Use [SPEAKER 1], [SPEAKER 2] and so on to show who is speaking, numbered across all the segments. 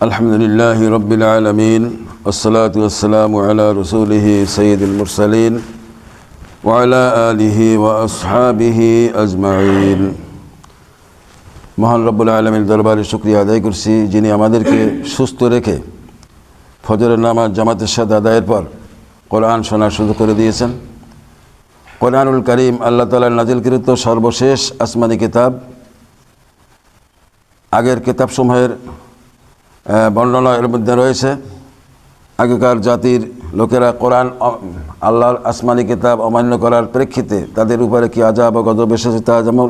[SPEAKER 1] আলহামদুলিল্লাহি রাব্বিল আলামিন ওয়াসসালাতু ওয়াসসালামু আলা রাসূলিহি সাইয়্যিদিল মুরসালিন ওয়া আলা আলিহি ওয়া আসহাবিহি আজমাইন। মহান রব্বুল আলামিনের দরবারে শুকরিয়া আদায় করছি, যিনি আমাদেরকে সুস্থ রেখে ফজরের নামাজ জামাতের সাথে আদায়ের পর কোরআন শোনার সুযোগ করে দিয়েছেন। কোরআনুল কারীম আল্লাহ তাআলার নাজিলকৃত সর্বশেষ আসমানি কিতাব। আগের কিতাবসমূহের বর্ণনা এর মধ্যে রয়েছে। আগেকার জাতির লোকেরা কোরআন আল্লাহর আসমানি কিতাব অমান্য করার প্রেক্ষিতে তাদের উপরে কি আযাব ও গজব এসেছে তা যেমন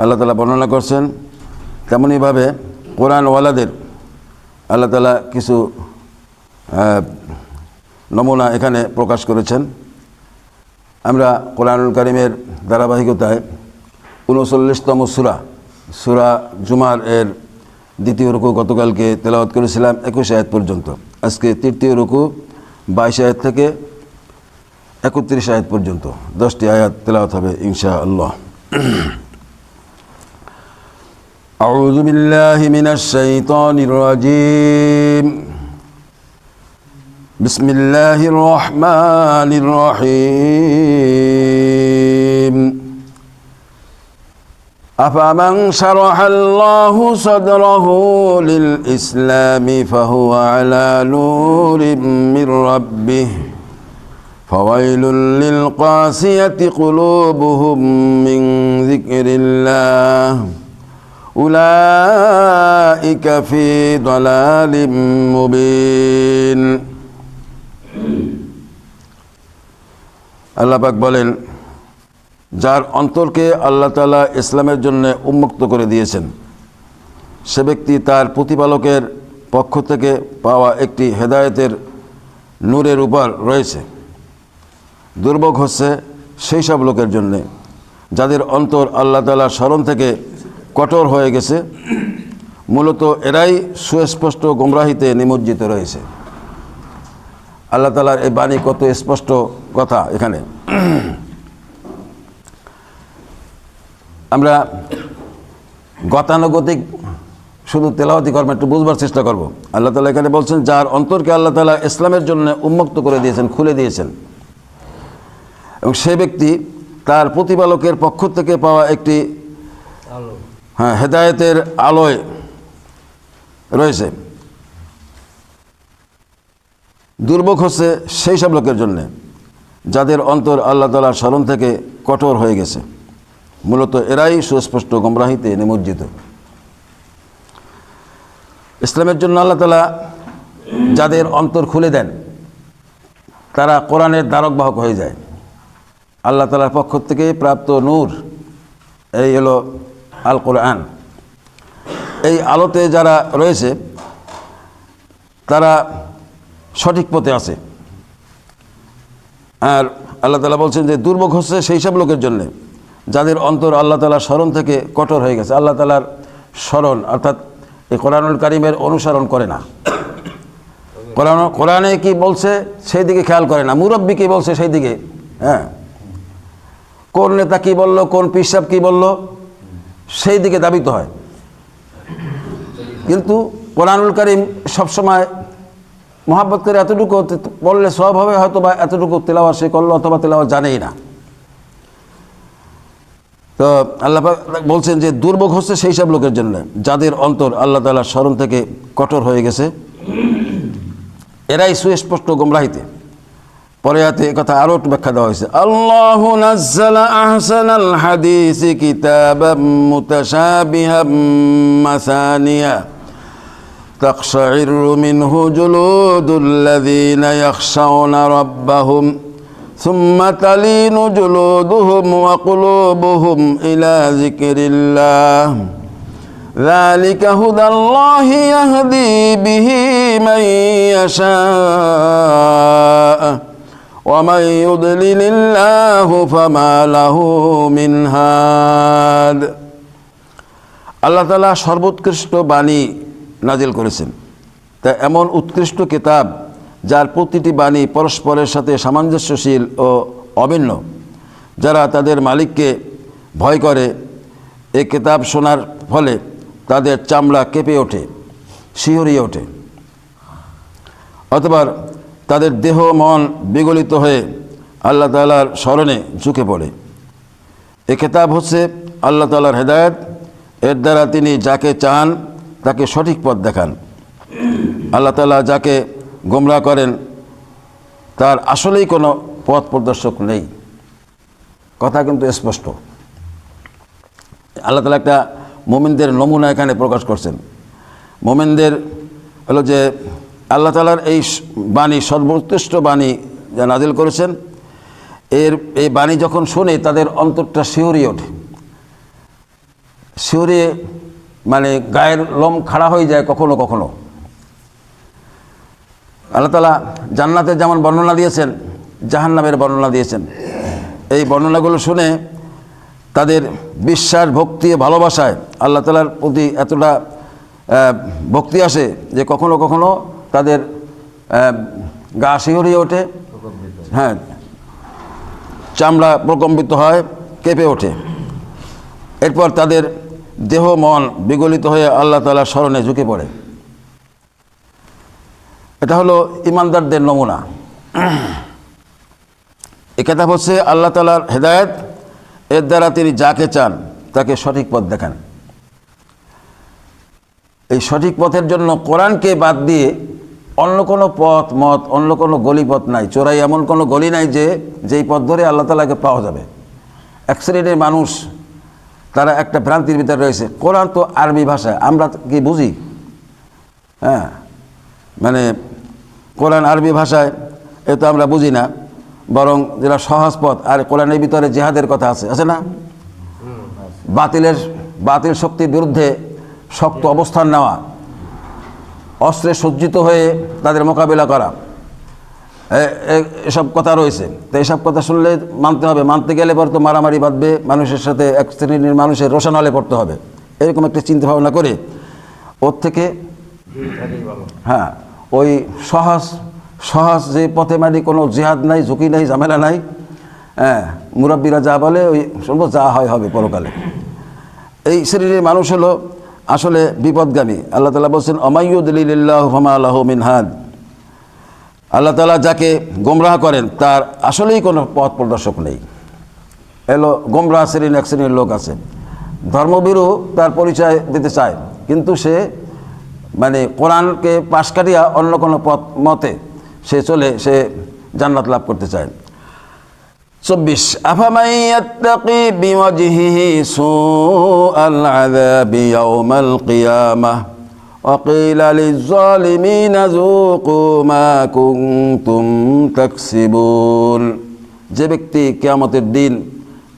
[SPEAKER 1] আল্লাহ তাআলা বর্ণনা করছেন, তেমনইভাবে কোরআনওয়ালাদের আল্লাহ তাআলা কিছু নমুনা এখানে প্রকাশ করেছেন। আমরা কোরআনুল কারীমের ধারাবাহিকতায় 39তম সূরা জুমার এর দ্বিতীয় রুকু গতকালকে তেলাওয়াত করেছিলাম 21 আয়াত পর্যন্ত। আজকে তৃতীয় রুকু 22 আয়াত থেকে 31 আয়াত পর্যন্ত 10টি আয়াত তেলাওয়াত হবে ইনশাআল্লাহ। আউযু বিল্লাহি মিনাশ শাইতানির রাজীম। বিসমিল্লাহির রহমানির রহিম। أفمن شرح الله صدره للإسلام فهو على نور من ربه فويل للقاسية قلوبهم من ذكر الله أولئك في ضلال مبين। আল্লাহ পাক বলেন, যার অন্তরকে আল্লাহ তাআলা ইসলামের জন্য উন্মুক্ত করে দিয়েছেন, সে ব্যক্তি তার প্রতিপালকের পক্ষ থেকে পাওয়া একটি হেদায়েতের নূরের উপর রয়েছে। দুর্ভোগ হচ্ছে সেই সব লোকের জন্যে যাদের অন্তর আল্লাহ তাআলার স্মরণ থেকে কঠোর হয়ে গেছে। মূলত এরাই সুস্পষ্ট গোমরাহিতে নিমজ্জিত রয়েছে। আল্লাহ তাআলার এই বাণী কত স্পষ্ট কথা এখানে। আমরা গতানুগতিক শুধু তেলাওয়াতি করবো, একটু বুঝবার চেষ্টা করব। আল্লাহ তাআলা এখানে বলছেন, যার অন্তরকে আল্লাহ তাআলা ইসলামের জন্য উন্মুক্ত করে দিয়েছেন, খুলে দিয়েছেন, এবং সে ব্যক্তি তার প্রতিপালকের পক্ষ থেকে পাওয়া একটি হেদায়েতের আলোয় রয়েছে। দুর্ভোগ হচ্ছে সেই সব লোকের জন্য যাদের অন্তর আল্লাহ তাআলার স্মরণ থেকে কঠোর হয়ে গেছে। মূলত এরাই সুস্পষ্ট গোমরাহিতে নিমজ্জিত। ইসলামের জন্য আল্লাহ তাআলা যাদের অন্তর খুলে দেন, তারা কোরআনের ধারক বাহক হয়ে যায়। আল্লাহ তাআলার পক্ষ থেকে প্রাপ্ত নূর, এই হলো আল কোরআন। এই আলোতে যারা রয়েছে তারা সঠিক পথে আছে। আর আল্লাহ তাআলা বলছেন যে দুর্ভোগ হচ্ছে সেই সব লোকের জন্যে যাদের অন্তর আল্লাহ তাআলার স্মরণ থেকে কঠোর হয়ে গেছে। আল্লাহ তাআলার স্মরণ অর্থাৎ এই কোরআনুল কারীমের অনুসরণ করে না, কোরআনে কি বলছে সেই দিকে খেয়াল করে না, মুরব্বী কি বলছে সেই দিকে, কোন নেতা কি বলল, কোন পীর সাহেব কি বলল, সেই দিকে ধাবিত হয়। কিন্তু কোরআনুল কারীম সবসময় মহাব্বত করে এতটুকু বললে সওয়াব হবে, হয়তো বা এতটুকু তেলাওয়াত সে করলো অথবা তেলাওয়াত জানেই না। তো আল্লাহ পাক বলছেন যে দুর্ভোগ হচ্ছে সেই সব লোকের জন্য যাদের অন্তর আল্লাহ তাআলার স্মরণ থেকে কঠোর হয়ে গেছে। এরাই সুস্পষ্ট গোমরাহিতে। পরে আয়াতে কথা আরও একটু ব্যাখ্যা দেওয়া হয়েছে। আল্লাহু নাজ্জালা আহসানাল হাদিসি কিতাবাম মুতাশাবিহাম মাসানিয়া তাকশাইরু মিনহু জুলুদুল্লাযীনা ইয়াখশাউনা রাব্বাহুম ثم تلين جلودهم وقلوبهم إلى ذكر الله ذلك هدى الله يهدي به من يشاء ومن يضلل الله فما له من هاد। আল্লাহ তাআলা সর্বোৎকৃষ্ট বাণী নাজিল করেছেন। তা এমন উৎকৃষ্ট কিতাব যার প্রতিটি বাণী পরস্পরের সাথে সামঞ্জস্যশীল ও অভিন্ন। যারা তাদের মালিককে ভয় করে, এই কিতাব শোনার ফলে তাদের চামড়া কেঁপে ওঠে শিহরিয়ে ওঠে, অথবা তাদের দেহ মন বিগলিত হয়ে আল্লাহ তাআলার স্মরণে ঝুঁকে পড়ে। এ কিতাব হচ্ছে আল্লাহ তাআলার হেদায়েত, এর দ্বারা তিনি যাকে চান তাকে সঠিক পথ দেখান। আল্লাহ তাআলা যাকে গোমরাহ করেন তার আসলেই কোনো পথ প্রদর্শক নেই। কথা কিন্তু স্পষ্ট। আল্লাহ তাআলা একটা মুমিনদের নমুনা এখানে প্রকাশ করছেন। মুমিনদের হলো যে আল্লাহ তাআলার এই বাণী, সর্বোৎকৃষ্ট বাণী যা নাজিল করেছেন, এই বাণী যখন শুনে তাদের অন্তরটা শিহরিয়ে ওঠে। শিহরিয়ে মানে গায়ের লোম খাড়া হয়ে যায় কখনো কখনো। আল্লাহ তাআলা জান্নাতের যেমন বর্ণনা দিয়েছেন, জাহান্নামের বর্ণনা দিয়েছেন। এই বর্ণনাগুলো শুনে তাদের বিশ্বাস, ভক্তি, ভালোবাসায় আল্লাহ তাআলার প্রতি এতটা ভক্তি আসে যে কখনো কখনো তাদের গা শিহরিয়ে ওঠে, হ্যাঁ, চামড়া প্রকম্পিত হয়, কেঁপে ওঠে। এরপর তাদের দেহ মন বিগলিত হয়ে আল্লাহ তাআলার স্মরণে ঝুঁকে পড়ে। এটা হলো ইমানদারদের নমুনা। এ কিতাব হচ্ছে আল্লাহ তাআলার হেদায়েত, এর দ্বারা তিনি যাকে চান তাকে সঠিক পথ দেখান। এই সঠিক পথের জন্য কোরআনকে বাদ দিয়ে অন্য কোনো পথ মত, অন্য কোনো গলিপথ নাই। চোরাই এমন কোনো গলি নাই যেই পথ ধরে আল্লাহ তাআলাকে পাওয়া যাবে। এক শ্রেণীর মানুষ তারা একটা ভ্রান্তির ভিতরে রয়েছে। কোরআন তো আরবি ভাষায়, আমরা কি বুঝি? হ্যাঁ, মানে কোরআন আরবি ভাষায়, এ তো আমরা বুঝি না। বরং যেটা সহজ পথ, আর কোরআনের ভিতরে জিহাদের কথা আছে না? বাতিল শক্তির বিরুদ্ধে শক্ত অবস্থান নেওয়া, অস্ত্রে সজ্জিত হয়ে তাদের মোকাবিলা করা, এসব কথা রয়েছে। তো এইসব কথা শুনলে মানতে হবে। মানতে গেলে পর তো মারামারি বাঁধবে, মানুষের সাথে এক শ্রেণীর মানুষের রোশানলে পড়তে হবে। এরকম একটা চিন্তা ভাবনা করে ওর থেকে হ্যাঁ, ওই সহজ যে পথে মানে কোনো জিহাদ নাই, ঝুঁকি নাই, ঝামেলা নাই, হ্যাঁ, মুরব্বীরা যা বলে ওই শুনবো, যা হয় হবে পরকালে, এই শ্রেণীর মানুষ হলো আসলে বিপদগামী। আল্লাহ তাআলা বলছেন, অমাইয়ুদলিলিল্লাহু ফামা লাহু মিন হাদ। আল্লাহ তাআলা যাকে গোমরাহ করেন তার আসলেই কোনো পথ প্রদর্শক নেই। এলো গোমরাহ শ্রেণীর এক শ্রেণীর লোক আছে, ধর্মভীরু তার পরিচয় দিতে চায়, কিন্তু সে মানে কোরআনকে পাশ কাটিয়া অন্য কোনো পথ মতে সে জান্নাত লাভ করতে চায়। 24 আফামান ইয়াত্তাকি বিওয়াজহিহি সুআল আযাবি ইয়াউমাল কিয়ামাহ ওয়া কিলা লিয-যালিমিনা যুকু মা কুনতুম তাকসিবুন। যে ব্যক্তি কিয়ামতের দিন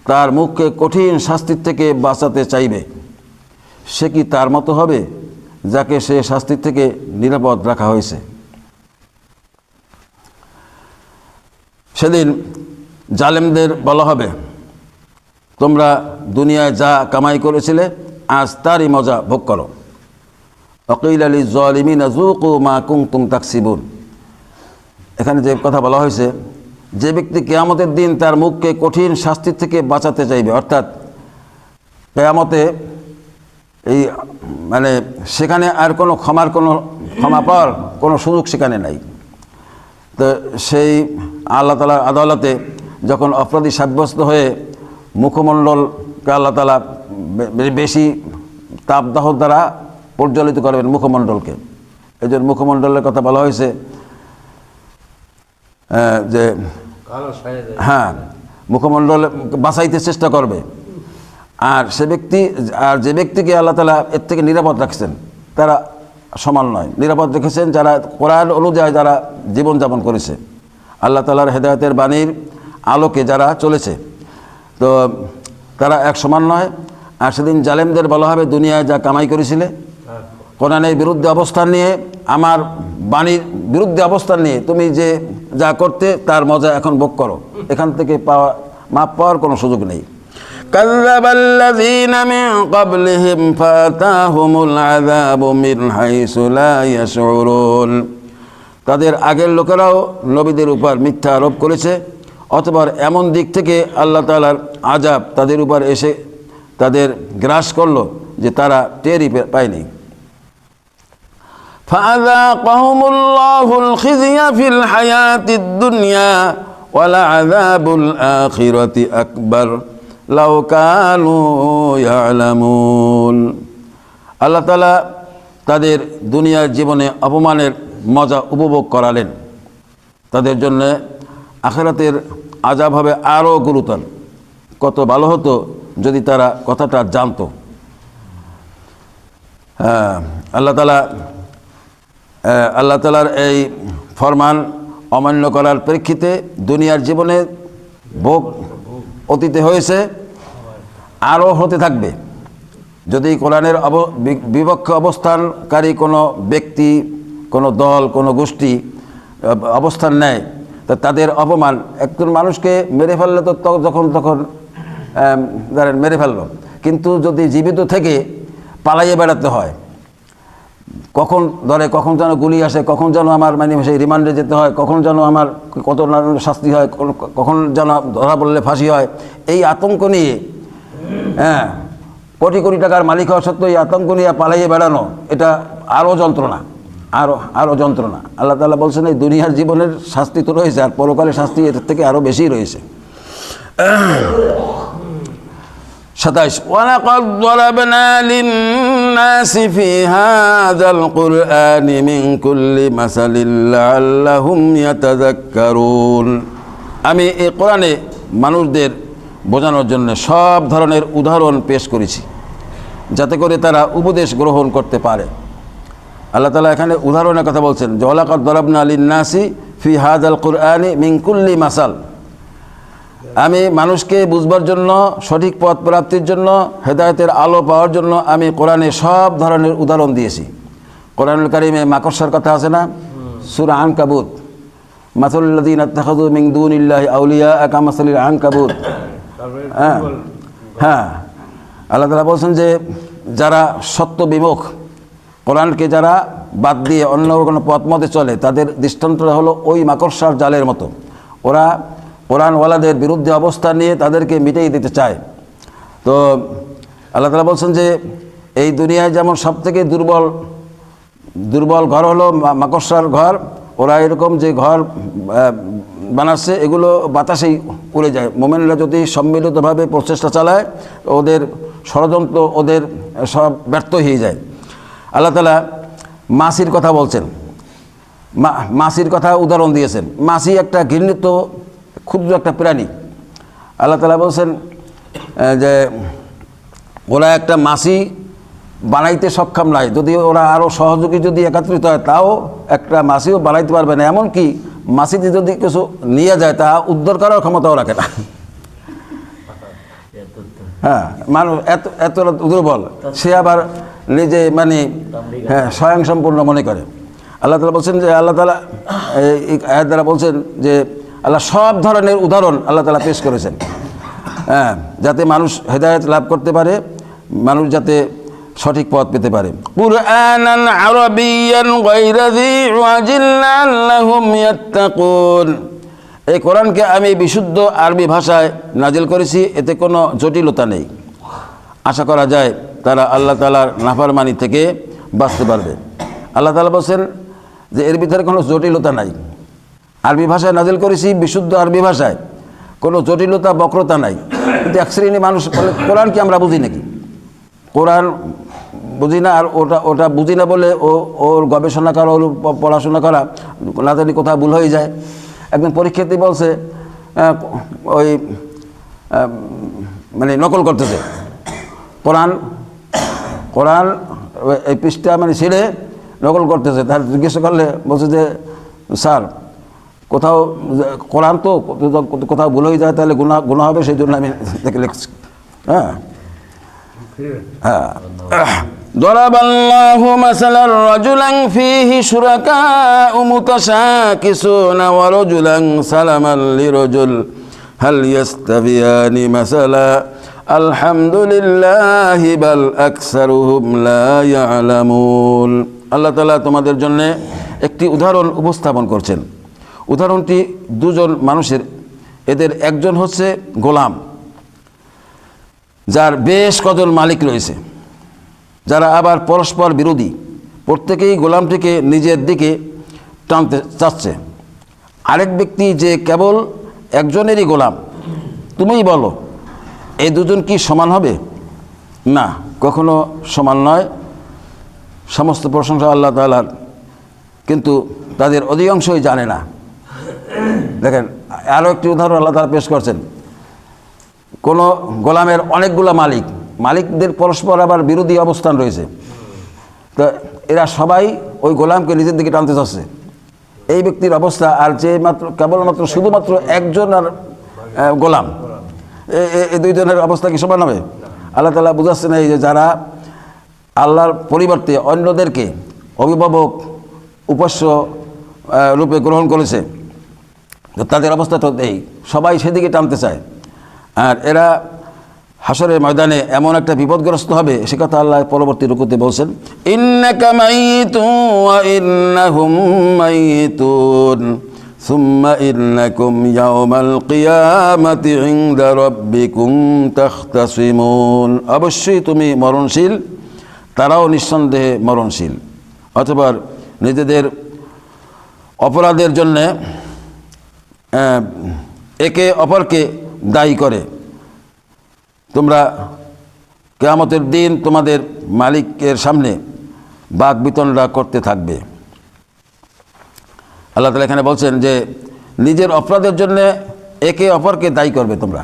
[SPEAKER 1] তার মুখকে কঠিন শাস্তির থেকে বাঁচাতে চাইবে, সে কি তার মতো হবে যাকে সে শাস্তির থেকে নিরাপদ রাখা হয়েছে? সেদিন জালেমদের বলা হবে, তোমরা দুনিয়ায় যা কামাই করেছিলে আজ তারই মজা ভোগ করো। ওয়াকিলা লিয-যালিমিনা যুকু মা কুনতুম তাকসিবুন। এখানে যে কথা বলা হয়েছে, যে ব্যক্তি কিয়ামতের দিন তার মুখকে কঠিন শাস্তির থেকে বাঁচাতে চাইবে, অর্থাৎ কিয়ামতে এই মানে সেখানে আর কোনো ক্ষমা পাওয়ার কোনো সুযোগ সেখানে নাই। তো সেই আল্লাহ তাআলার আদালতে যখন অপরাধী সাব্যস্ত হয়ে মুখমণ্ডলকে আল্লাহ তাআলা বেশি তাপদাহ দ্বারা প্রজ্বলিত করবেন মুখমণ্ডলকে। এই জন্য মুখমণ্ডলের কথা বলা হয়েছে যে হ্যাঁ, মুখমণ্ডল বাঁচাইতে চেষ্টা করবে। আর যে ব্যক্তিকে আল্লাহ তাআলা এর থেকে নিরাপদ রাখছেন তারা সমান নয়। নিরাপদ রেখেছেন যারা কোরআন অনুযায়ী যারা জীবনযাপন করেছে, আল্লাহ তাআলার হেদায়েতের বাণীর আলোকে যারা চলেছে, তো তারা এক সমান নয়। আর সেদিন জালেমদের বলা হবে, দুনিয়ায় যা কামাই করেছিলে, কোরআনের বিরুদ্ধে অবস্থান নিয়ে, আমার বাণীর বিরুদ্ধে অবস্থান নিয়ে তুমি যে যা করতে তার মজা এখন ভোগ করো, এখান থেকে মাপ পাওয়ার কোনো সুযোগ নেই। কাযযাবাল্লাযীনা মিন ক্বাবলিহিম ফাতাহুমুল আযাবু মিন হাইসু লা ইয়াশউরুন। তাদের আগের লোকেরাও নবীদের উপর মিথ্যা আরোপ করেছে, অথবা এমন দিক থেকে আল্লাহ তাআলার আযাব তাদের উপর এসে তাদের গ্রাস করলো যে তারা টেরই পায়নি। فأذاقهم الله الخزي في الحياة الدنيا ولعذاب الآخرة أكبر لو كانوا يعلمون। আল্লাহ তাআলা তাদের দুনিয়ার জীবনে অপমানের মজা উপভোগ করালেন, তাদের জন্য আখিরাতের আযাব হবে আরও গুরুতর। কত ভালো হতো যদি তারা কথাটা জানতো। আল্লাহ তাআলার এই ফরমান অমান্য করার প্রেক্ষিতে দুনিয়ার জীবনে ভোগ অতীতে হয়েছে, আরও হতে থাকবে। যদি কোরআনের বিপক্ষে অবস্থানকারী কোনো ব্যক্তি, কোনো দল, কোনো গোষ্ঠী অবস্থান নেয়, তা তাদের অপমান, একজন মানুষকে মেরে ফেললে তো যখন তখন ধরেন মেরে ফেললো, কিন্তু যদি জীবিত থেকে পালাইয়ে বেড়াতে হয়, কখন ধরে কখন যেন গুলি আসে, কখন যেন আমার মানে সেই রিমান্ডে যেতে হয়, কখন যেন আমার কত শাস্তি হয়, কখন যেন ধরা পড়লে ফাঁসি হয়, এই আতঙ্ক নিয়ে কোটি কোটি টাকার মালিক হওয়া সত্ত্বেও এই আতঙ্ক নিয়ে পালাইয়ে বেড়ানো, এটা আরও যন্ত্রণা, আরও যন্ত্রণা। আল্লাহ তাআলা বলছেন এই দুনিয়ার জীবনের শাস্তি তো রয়েছে, আর পরকালের শাস্তি এর থেকে আরও বেশি রয়েছে। 27 ওয়ালাকাদ যারাবনা লিন-নাসি ফি হাযাল কুরআনি মিন কুল্লি মাসালিন লাআল্লাহুম ইয়াতাযাক্কারুন। আমি এই কোরআনে মানুষদের বোঝানোর জন্য সব ধরনের উদাহরণ পেশ করেছি, যাতে করে তারা উপদেশ গ্রহণ করতে পারে। আল্লাহ তাআলা এখানে উদাহরণের কথা বলছেন, যে ওয়ালাকাদ যারাবনা লিন-নাসি ফি হাযাল কুরআনি মিন কুল্লি মাসাল। আমি মানুষকে বুঝবার জন্য, সঠিক পথ প্রাপ্তির জন্য, হেদায়েতের আলো পাওয়ার জন্য আমি কোরআনে সব ধরনের উদাহরণ দিয়েছি। কোরআনুল কারীমে মাকড়সার কথা আছে না? সূরা আনকাবুত, মাসালুল লাযীনা ইত্তাখাযু মিন দুনিল্লাহি আউলিয়া কামাসালিল আনকাবুত। হ্যাঁ, আল্লাহ তাআলা বলছেন যে যারা সত্য বিমুখ, কোরআনকে যারা বাদ দিয়ে অন্য কোনো পথ মতে চলে, তাদের দৃষ্টান্তটা হলো ওই মাকড়সার জালের মতো। ওরা কোরআনওয়ালাদের বিরুদ্ধে অবস্থান নিয়ে তাদেরকে মিটিয়ে দিতে চায়। তো আল্লাহ তাআলা বলছেন যে এই দুনিয়ায় যেমন সবথেকে দুর্বল ঘর হলো মাকড়সার ঘর। ওরা এরকম যে ঘর বানাচ্ছে, এগুলো বাতাসেই উড়ে যায়। মোমেনরা যদি সম্মিলিতভাবে প্রচেষ্টা চালায়, ওদের ষড়যন্ত্র ওদের সব ব্যর্থ হয়ে যায়। আল্লাহ তাআলা মাছির কথা বলছেন, মাছির কথা উদাহরণ দিয়েছেন। মাছি একটা ঘৃণিত ক্ষুদ্র একটা প্রাণী। আল্লাহ তাআলা বলছেন যে ওরা একটা মাছি বানাইতে সক্ষম নয়, যদি ওরা আরও সহযোগী যদি একত্রিত হয়, তাও একটা মাছিও বানাইতে পারবে না। এমনকি মাছিতে যদি কিছু নিয়ে যায়, তা উদ্ধার করার ক্ষমতাও রাখে না। হ্যাঁ, মানুষ এত দুর্বল, সে আবার নিজে মানে স্বয়ংসম্পূর্ণ মনে করে। আল্লাহ তাআলা বলছেন যে আল্লাহ তাআলা এই আয়াত দ্বারা বলছেন যে আল্লাহ সব ধরনের উদাহরণ আল্লাহ তাআলা পেশ করেছেন, যাতে মানুষ হেদায়েত লাভ করতে পারে, মানুষ যাতে সঠিক পথ পেতে পারে। কুরআনান আরাবিয়্যান গায়রা যী ওয়াজিল লাআল্লাহুম ইয়াত্তাকুন। এই কোরআনকে আমি বিশুদ্ধ আরবি ভাষায় নাজিল করেছি, এতে কোনো জটিলতা নেই। আশা করা যায় তারা আল্লাহ তাআলার নাফরমানি থেকে বাঁচতে পারবে। আল্লাহ তাআলা বলছেন যে এর ভিতরে কোনো জটিলতা নাই। আরবি ভাষায় নাজিল করেছি, বিশুদ্ধ আরবি ভাষায়, কোনো জটিলতা বক্রতা নাই। কিন্তু এক শ্রেণী মানুষ বলে কোরআন কি আমরা বুঝি নাকি? কোরআন বুঝি না, আর ওটা বুঝি না বলে ওর গবেষণা করা, ওর পড়াশোনা করা না জানি কোথাও ভুল হয়ে যায়। একজন পরীক্ষার্থী বলছে ওই মানে নকল করতেছে কোরআন এই পৃষ্ঠা মানে ছেড়ে নকল করতেছে। তার জিজ্ঞাসা করলে বলছে যে স্যার, কোথাও কোরআন তো কোথাও ভুল হয়ে যায়, তাহলে গুনাহ হবে, সেই জন্য আমি দেখে লিখছি। হ্যাঁ হ্যাঁ ضرب الله مثلا رجلا فيه شركاء متشاكسون ورجلا سلما لرجل هل يستويان مثلا الحمد لله بل أكثرهم لا يعلمون। আল্লাহ তাআলা তোমাদের জন্য একটি উদাহরণ উপস্থাপন করছেন। উদাহরণটি দুজন মানুষের। এদের একজন হচ্ছে গোলাম, যার বেশ কজন মালিক রয়েছে, যারা আবার পরস্পর বিরোধী। প্রত্যেকেই গোলামটিকে নিজের দিকে টানতে চাচ্ছে। আরেক ব্যক্তি যে কেবল একজনেরই গোলাম, তুমিই বলো এই দুজন কি সমান হবে? না, কখনো সমান নয়। সমস্ত প্রশংসা আল্লাহ তাআলার, কিন্তু তাদের অধিকাংশই জানে না। দেখেন, আরও একটি উদাহরণ আল্লাহ তাআলা পেশ করছেন। কোনো গোলামের অনেকগুলো মালিকদের পরস্পর আবার বিরোধী অবস্থান রয়েছে, তো এরা সবাই ওই গোলামকে নিজের দিকে টানতে চাচ্ছে। এই ব্যক্তির অবস্থা আর যে কেবলমাত্র শুধুমাত্র একজন আর গোলাম, এই দুইজনের অবস্থা কি সমান হবে? আল্লাহ তাআলা বুঝাচ্ছেন এই যে যারা আল্লাহর পরিবর্তে অন্যদেরকে অভিভাবক উপাস্য রূপে গ্রহণ করেছে, তো তাদের অবস্থা তো এই, সবাই সেদিকে টানতে চায়। আর এরা হাসরের ময়দানে এমন একটা বিপদগ্রস্ত হবে, সে কথা আল্লাহ পরবর্তী রুকুতে বলছেন, ইন্নাকা মাইতুন ওয়া ইন্নাহুম মাইতুন সুম্মা ইন্নাকুম ইয়াওমাল কিয়ামাতি ইনদা রাব্বিকুম তাখতাসিমুন। অবশ্যই তুমি মরণশীল, তারাও নিঃসন্দেহে মরণশীল। অথবা নিজেদের অপরাধের জন্যে একে অপরকে দায়ী করে তোমরা কিয়ামতের দিন তোমাদের মালিকের সামনে বাক বিতণ্ডা করতে থাকবে। আল্লাহ তাআলা এখানে বলছেন যে নিজের অপরাধের জন্য একে অপরকে দায়ী করবে তোমরা।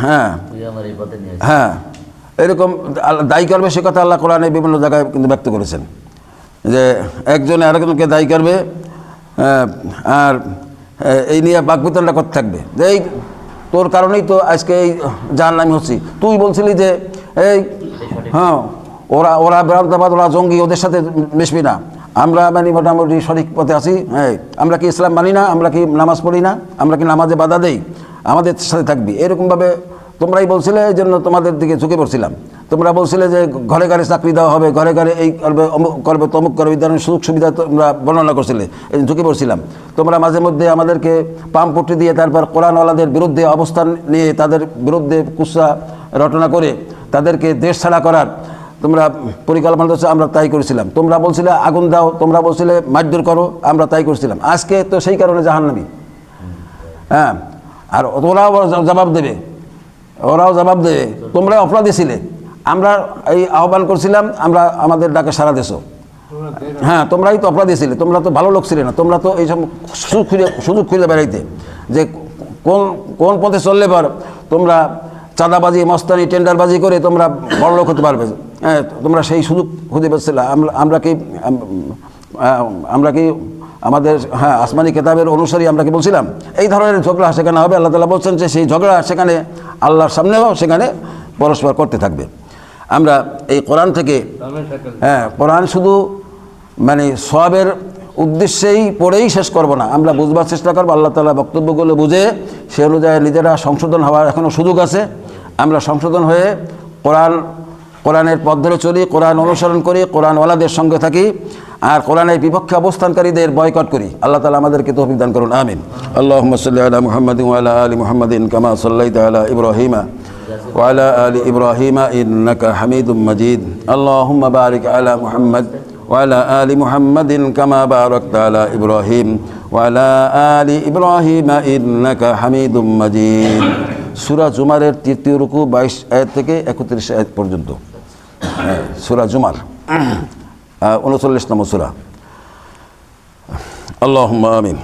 [SPEAKER 1] হ্যাঁ, এরকম দায়ী করবে, সে কথা আল্লাহ কোরআনে বিভিন্ন জায়গায় কিন্তু ব্যক্ত করেছেন যে একজনে আরেকজনকে দায়ী করবে, আর এই নিয়ে বাক বিতণ্ডা করতে থাকবে যে এই তোর কারণেই তো আজকে এই জাহান্নামী হচ্ছি, তুই বলছিলি যে এই হ্যাঁ ওরা বেদান্তবাদ, ওরা জঙ্গি, ওদের সাথে মিশবি না, আমরা মানে মোটামুটি সঠিক পথে আছি, হ্যাঁ আমরা কি ইসলাম মানি না, আমরা কি নামাজ পড়ি না, আমরা কি নামাজে বাধা দেই, আমাদের সাথে থাকবি। এরকমভাবে তোমরাই বলছিলে, এই জন্য তোমাদের দিকে ঝুঁকে পড়ছিলাম। তোমরা বলছিলে যে ঘরে ঘরে চাকরি দেওয়া হবে, ঘরে ঘরে এই করবে, অমুক করবে, তমুক করবে, এই ধরনের সুযোগ সুবিধা তোমরা বর্ণনা করছিলে, এই ঝুঁকে পড়ছিলাম। তোমরা মাঝে মধ্যে আমাদেরকে পামপট্টি দিয়ে তারপর কোরআনওয়ালাদের বিরুদ্ধে অবস্থান নিয়ে তাদের বিরুদ্ধে কুৎসা রটনা করে তাদেরকে দেশ ছাড়া করার তোমরা পরিকল্পনা করছো, আমরা তাই করেছিলাম। তোমরা বলছিলে আগুন দাও, তোমরা বলছিলে মারধর করো, আমরা তাই করেছিলাম। আজকে তো সেই কারণে জাহান্নামী। হ্যাঁ, আর ওরাও জবাব দেবে, তোমরা অপরাধী ছিলে, আমরা এই আহ্বান করছিলাম, আমরা আমাদের ডাকে সাড়া দেছো। হ্যাঁ, তোমরাই তো অপরাধী ছিলে, তোমরা তো ভালো লোক ছিলে না, তোমরা তো এইসব সুযোগ খুঁজে বেড়াইতে যে কোন পথে চললে পর তোমরা চাঁদাবাজি, মস্তানি, টেন্ডারবাজি করে তোমরা বড় লোক হতে পারবে। হ্যাঁ, তোমরা সেই সুযোগ খুঁজে পেয়েছিলে। আমরা কি আমাদের আসমানি কেতাবের অনুসারী আমরা কি বলছিলাম? এই ধরনের ঝগড়া সেখানে হবে। আল্লাহ তাআলা বলছেন যে সেই ঝগড়া সেখানে আল্লাহর সামনেও সেখানে পরস্পর করতে থাকবে। আমরা এই কোরআন থেকে কোরআন শুধু মানে সওয়াবের উদ্দেশ্যেই পড়েই শেষ করব না, আমরা বুঝবার চেষ্টা করবো। আল্লাহ তাআলা বক্তব্যগুলো বুঝে সে অনুযায়ী নিজেরা সংশোধন হওয়ার এখনও সুযোগ আছে। আমরা সংশোধন হয়ে কোরআনের পথ ধরে চলি, কোরআন অনুসরণ করি, কোরআনওয়ালাদের সঙ্গে থাকি, আর কোরআনের বিপক্ষে অবস্থানকারীদের বয়কট করি। আল্লাহ তাআলা আমাদেরকে তৌফিক দান করুন, আমিন। আল্লাহুম্মা সাল্লি আলা মুহাম্মাদিন ওয়া আলা আলি মুহাম্মাদিন কামা সাল্লাইতা আলা ইব্রাহিমা ওয়া আলা আলি ইব্রাহিমা ইন্নাকা হামিদুম মাজিদ। আল্লাহুম্মা বারিক আলা মুহাম্মাদ ওয়া আলা আলি মুহাম্মাদিন কামা বারাকতা আলা ইব্রাহিম ওয়া আলা আলি ইব্রাহিমা ইন্নাকা হামিদুম মাজিদ। সূরা জুমারের ৩য় রুকু ২২ আয়াত থেকে ৩১ আয়াত পর্যন্ত। সূরা জুমার ৩৯ নম্বর সূরা। আল্লাহুম্মা আমিন।